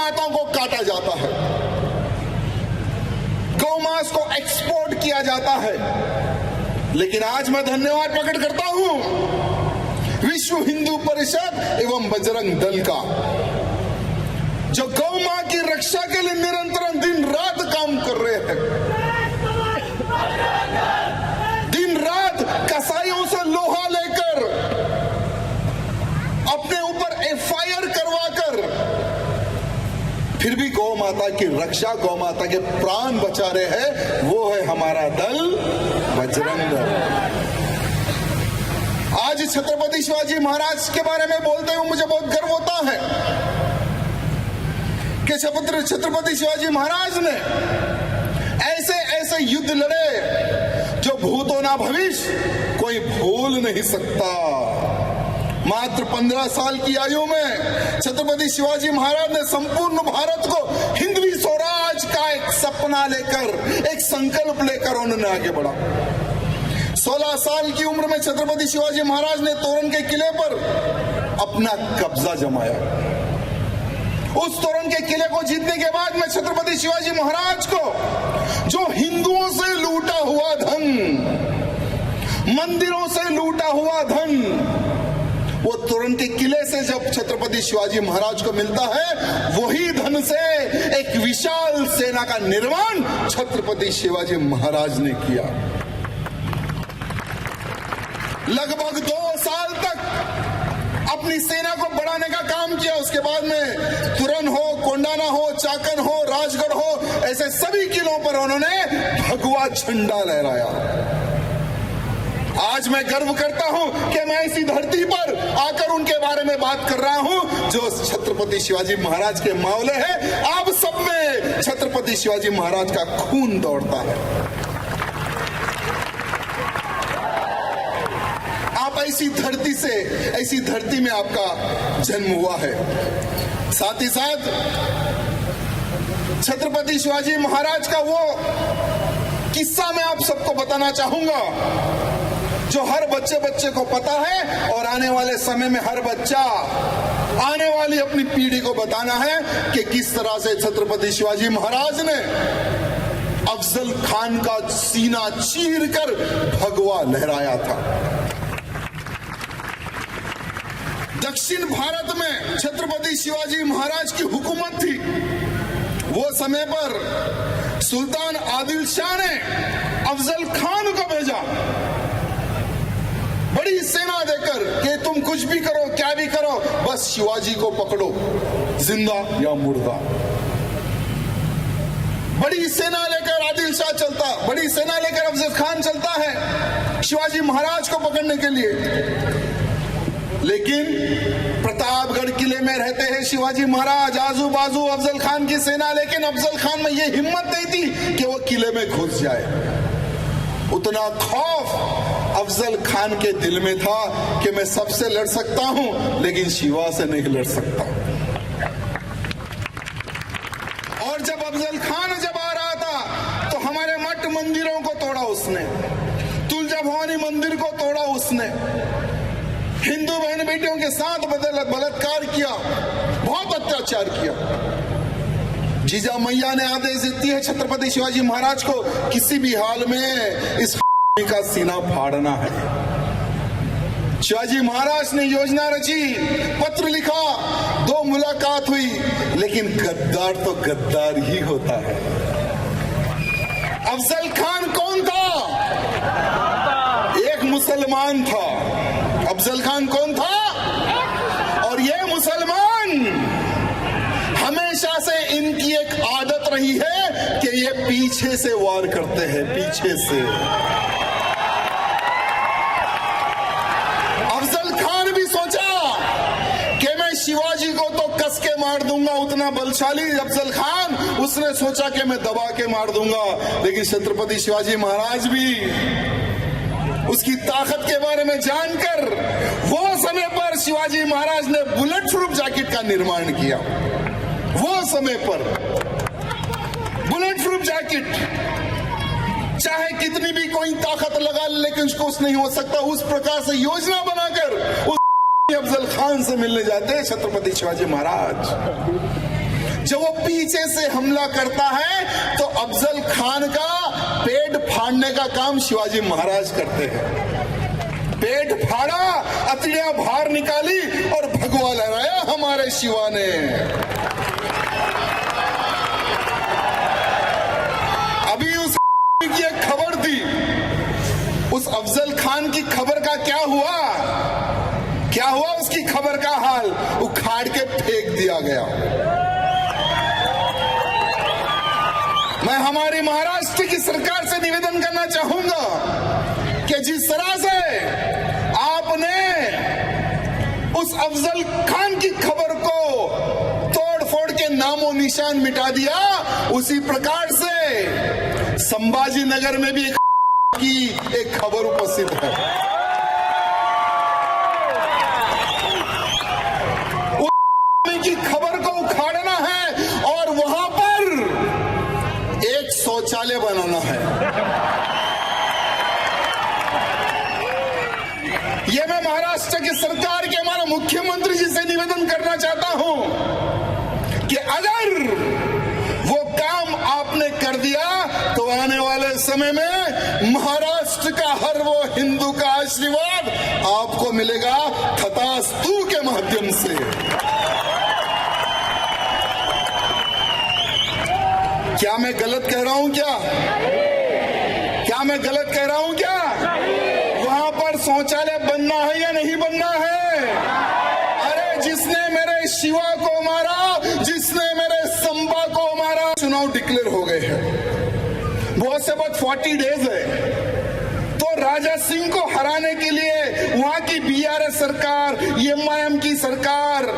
माताओं को काटा जाता है, गौमांस को एक्सपोर्ट किया जाता है। लेकिन आज मैं धन्यवाद प्रकट करता हूं विश्व हिंदू परिषद एवं बजरंग दल का, जो गौ मां की रक्षा के लिए निरंतर दिन रात काम कर रहे हैं। दिन रात कसाईयों से लोहा लेकर, अपने ऊपर एफआईआर करवाकर, फिर भी गौ माता की रक्षा, गौ माता के प्राण बचा रहे हैं। वो है हमारा दल बजरंग दल। आज छत्रपति शिवाजी महाराज के बारे में बोलते हुए मुझे बहुत गर्व होता है कि छत्रपति शिवाजी महाराज ने ऐसे ऐसे युद्ध लड़े जो भूतो ना भविष्य कोई भूल नहीं सकता। मात्र 15 साल की आयु में छत्रपति शिवाजी महाराज ने संपूर्ण भारत को हिंदवी स्वराज का एक सपना लेकर, एक संकल्प लेकर उन्होंने आगे बढ़ा। 16 साल की उम्र में छत्रपति शिवाजी महाराज ने तोरण के किले पर अपना कब्जा जमाया। उस तोरण के किले को जीतने के बाद में छत्रपति शिवाजी महाराज को जो हिंदुओं से लूटा हुआ धन, मंदिरों से लूटा हुआ धन, वो तोरण के किले से जब छत्रपति शिवाजी महाराज को मिलता है, वही धन से एक विशाल सेना का निर्माण छत्रपति शिवाजी महाराज ने किया। लगभग 2 साल तक अपनी सेना को बढ़ाने का काम किया। उसके बाद में तुरन हो, कोंडाना हो, चाकन हो, राजगढ़ हो, ऐसे सभी किलों पर उन्होंने भगवा झंडा लहराया। आज मैं गर्व करता हूं कि मैं इसी धरती पर आकर उनके बारे में बात कर रहा हूं जो छत्रपति शिवाजी महाराज के मावले हैं। आप सब में छत्रपति शिवाजी महाराज का खून दौड़ता है। आप ऐसी धरती से, ऐसी धरती में आपका जन्म हुआ है। साथ ही साथ छत्रपति शिवाजी महाराज का वो किस्सा मैं आप सबको बताना चाहूंगा जो हर बच्चे को पता है, और आने वाले समय में हर बच्चा आने वाली अपनी पीढ़ी को बताना है कि किस तरह से छत्रपति शिवाजी महाराज ने अफजल खान का सीना चीरकर भगवा लहराया था। दक्षिण भारत में छत्रपति शिवाजी महाराज की हुकूमत थी। वो समय पर सुल्तान आदिल शाह ने अफजल खान को भेजा बड़ी सेना देकर कि तुम कुछ भी करो, क्या भी करो, बस शिवाजी को पकड़ो, जिंदा या मुर्दा। बड़ी सेना लेकर आदिल शाह चलता, बड़ी सेना लेकर अफजल खान चलता है शिवाजी महाराज को पकड़ने के लिए। लेकिन प्रतापगढ़ किले में रहते हैं शिवाजी महाराज, आजू बाजू अफजल खान की सेना, लेकिन अफजल खान में यह हिम्मत नहीं थी कि वो किले में घुस जाए। उतना खौफ अफजल खान के दिल में था कि मैं सबसे लड़ सकता हूं लेकिन शिवा से नहीं लड़ सकता। और जब अफजल खान जब आ रहा था तो हमारे मठ मंदिरों को तोड़ा उसने, तुलजा भवानी मंदिर को तोड़ा उसने, हिंदू बहन बेटियों के साथ बलात्कार किया, बहुत अत्याचार किया। जीजा मैया ने आदेश देती है छत्रपति शिवाजी महाराज को किसी भी हाल में इस का सीना फाड़ना है। शिवाजी महाराज ने योजना रची, पत्र लिखा, 2 मुलाकात हुई, लेकिन गद्दार तो गद्दार ही होता है। अफजल खान कौन था? एक मुसलमान था। अफजल खान कौन था? और ये मुसलमान हमेशा से इनकी एक आदत रही है कि ये पीछे से वार करते हैं, पीछे से। अफजल खान भी सोचा कि मैं शिवाजी को तो कस के मार दूंगा, उतना बलशाली अफजल खान, उसने सोचा कि मैं दबा के मार दूंगा। लेकिन छत्रपति शिवाजी महाराज भी उसकी ताकत के बारे में जानकर वो समय पर शिवाजी महाराज ने बुलेट प्रूफ जैकेट का निर्माण किया। वो समय पर बुलेट प्रूफ जैकेट, चाहे कितनी भी कोई ताकत लगा ले लेकिन उसको नहीं हो सकता। उस प्रकार से योजना बनाकर उस अफजल खान से मिलने जाते हैं छत्रपति शिवाजी महाराज। जब वो पीछे से हमला करता है तो अफजल खान का पेट फाड़ने का काम शिवाजी महाराज करते हैं। पेट फाड़ा, अतड़ियां बाहर निकाली और भगवा लहराया हमारे शिवा ने। अभी उस की एक खबर थी, उस अफजल खान की खबर का क्या हुआ? क्या हुआ उसकी खबर का हाल? उखाड़ के फेंक दिया गया। मैं हमारी महाराष्ट्र की सरकार से निवेदन करना चाहूंगा कि जिस तरह से आपने उस अफजल खान की खबर को तोड़ फोड़ के नामो निशान मिटा दिया, उसी प्रकार से संभाजी नगर में भी एक खबर उपस्थित है। की खबर को उखाड़ना है और वहां पर एक शौचालय बनाना है। यह मैं महाराष्ट्र की सरकार के हमारे मुख्यमंत्री जी से निवेदन करना चाहता हूं कि अगर वो काम आपने कर दिया तो आने वाले समय में महाराष्ट्र का हर वो हिंदू का आशीर्वाद आपको मिलेगा तथास्तु के माध्यम से। क्या मैं गलत कह रहा हूं? क्या मैं गलत कह रहा हूं? क्या वहां पर शौचालय बनना है या नहीं बनना है? अरे जिसने मेरे शिवा को मारा, जिसने मेरे संबा को मारा, चुनाव डिक्लेयर हो गए हैं, बहुत से बहुत 40 डेज है। तो राजा सिंह को हराने के लिए वहां की बीआरएस सरकार, एमआईएम की सरकार,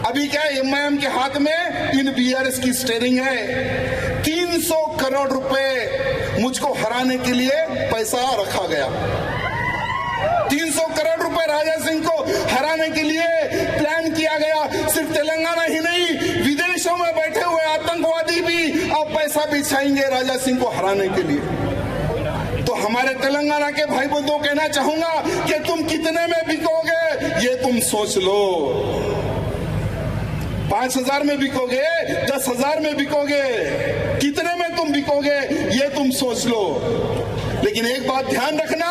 अभी क्या है, एमआईएम के हाथ में इन बीआरएस की स्टीयरिंग है। 300 करोड़ रुपए मुझको हराने के लिए पैसा रखा गया। 300 करोड़ रुपए राजा सिंह को हराने के लिए प्लान किया गया। सिर्फ तेलंगाना ही नहीं, विदेशों में बैठे हुए आतंकवादी भी अब पैसा बिछाएंगे राजा सिंह को हराने के लिए। तो हमारे तेलंगाना के भाई बंधुओं को कहना चाहूंगा कि तुम कितने में बिकोगे ये तुम सोच लो। 5,000 में बिकोगे, 10,000 में बिकोगे, कितने में तुम बिकोगे ये तुम सोच लो। लेकिन एक बात ध्यान रखना,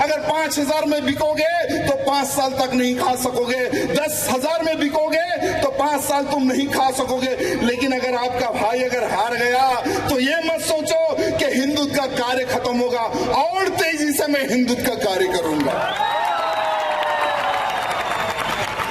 अगर 5,000 में बिकोगे तो 5 साल तक नहीं खा सकोगे। 10,000 में बिकोगे तो 5 साल तुम नहीं खा सकोगे। लेकिन अगर आपका भाई अगर हार गया तो ये मत सोचो कि हिंदुत्व का कार्य खत्म होगा, और तेजी से मैं हिंदुत्व का कार्य करूंगा।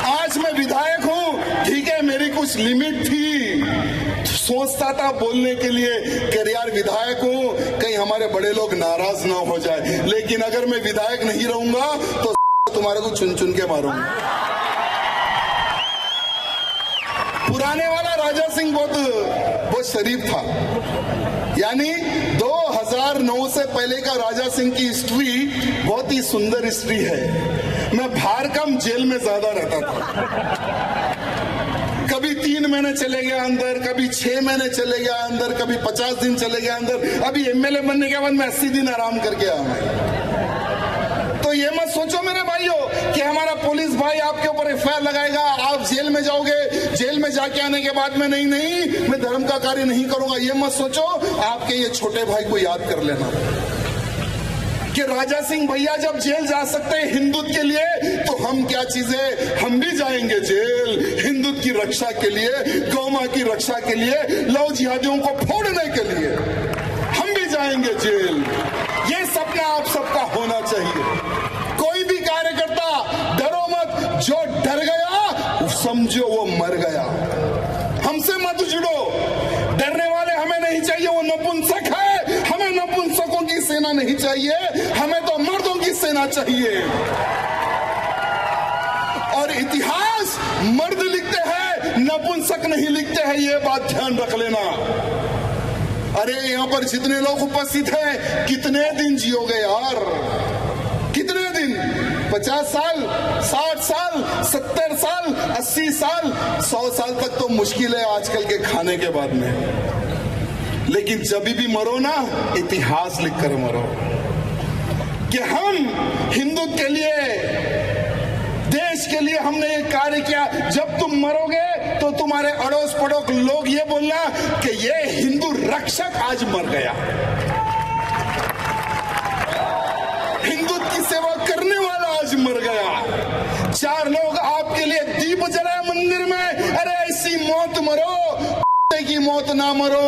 आज मैं विधायक हूं, ठीक है, मेरी कुछ लिमिट थी, सोचता था बोलने के लिए कि यार विधायक हूं, कहीं हमारे बड़े लोग नाराज ना हो जाए। लेकिन अगर मैं विधायक नहीं रहूंगा तो तुम्हारे को चुन चुन के मारूंगा। पुराने वाला राजा सिंह बहुत शरीफ था, यानी 2009 से पहले का राजा सिंह की हिस्ट्री बहुत ही सुंदर हिस्ट्री है। मैं भारकम जेल में ज्यादा रहता था। कभी 3 महीने चले गया अंदर, कभी 6 महीने चले गया अंदर, कभी 50 दिन चले गया अंदर। अभी एमएलए बनने के बाद मैं 80 दिन आराम करके आया। तो ये मत सोचो मेरे भाइयों कि हमारा पुलिस भाई आपके ऊपर एफआईआर लगाएगा, आप जेल में जाओगे, जेल में जाके आने के बाद में नहीं मैं धर्म का कार्य नहीं करूंगा। ये मत सोचो। आपके ये छोटे भाई को याद कर लेना कि राजा सिंह भैया जब जेल जा सकते हैं हिंदुत्व के लिए, तो हम क्या चीजें, हम भी जाएंगे जेल हिंदुत्व की रक्षा के लिए, गौ मां की रक्षा के लिए, लव जिहादियों को फोड़ने के लिए हम भी जाएंगे जेल। ये सपना आप सबका होना चाहिए। कोई भी कार्यकर्ता डरो मत, जो डर गया समझो वो मर गया। हमसे मत जुड़ो, डरने वाले हमें नहीं चाहिए, वो नपुंसक है। हमें नपुंसकों की सेना नहीं चाहिए, हमें तो मर्दों की सेना चाहिए। और इतिहास मर्द लिखते हैं, नपुंसक नहीं लिखते हैं, ये बात ध्यान रख लेना। अरे यहाँ पर जितने लोग उपस्थित हैं, कितने दिन जियोगे यार, कितने दिन? 50 साल, 60 साल, 70 साल, 80 साल, 100 साल तक तो मुश्किल है आजकल के खाने के बाद में। लेकिन जब भी मरो ना, इतिहास लिखकर मरो कि हम हिंदुत्व के लिए, देश के लिए हमने ये कार्य किया। जब तुम मरोगे तो तो तुम्हारे अड़ोस पड़ोस लोग ये बोलना कि ये हिंदू रक्षक आज मर गया, हिंदुत्व की सेवा करने वाला आज मर गया। 4 लोग आपके लिए दीप जलाए मंदिर में, अरे ऐसी मौत मरो की मौत ना मरो।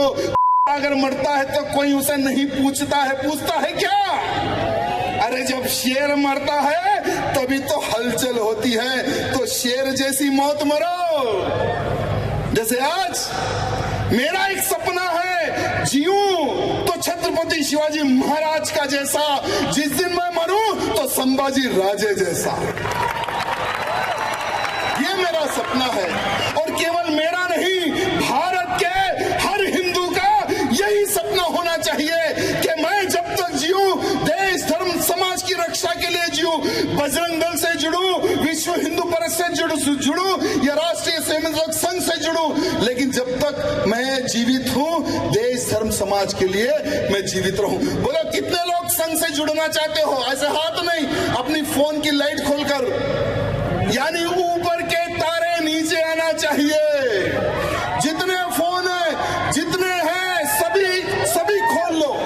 अगर मरता है तो कोई उसे नहीं पूछता है, पूछता है क्या? अरे जब शेर मरता है तभी तो हलचल होती है, तो शेर जैसी मौत मरो। जैसे आज मेरा एक सपना है, जीऊं तो छत्रपति शिवाजी महाराज का जैसा, जिस दिन मैं मरूं तो संभाजी राजे जैसा। ये मेरा सपना है, और केवल मेरा नहीं, भारत के हर हिंदू का यही सपना होना चाहिए कि मैं जब तक जीऊं देश धर्म समाज की रक्षा के लिए जीऊं, बजरंग दल से जुड़ूं, विश्व हिंदू परिषद से जुड़ूं या राष्ट्रीय स्वयंसेवक संघ से जुड़ूं, लेकिन जब तक मैं जीवित हूं देश धर्म समाज के लिए मैं जीवित रहूं। बोलो कितने लोग संघ से जुड़ना चाहते हो? ऐसे हाथ नहीं, अपनी फोन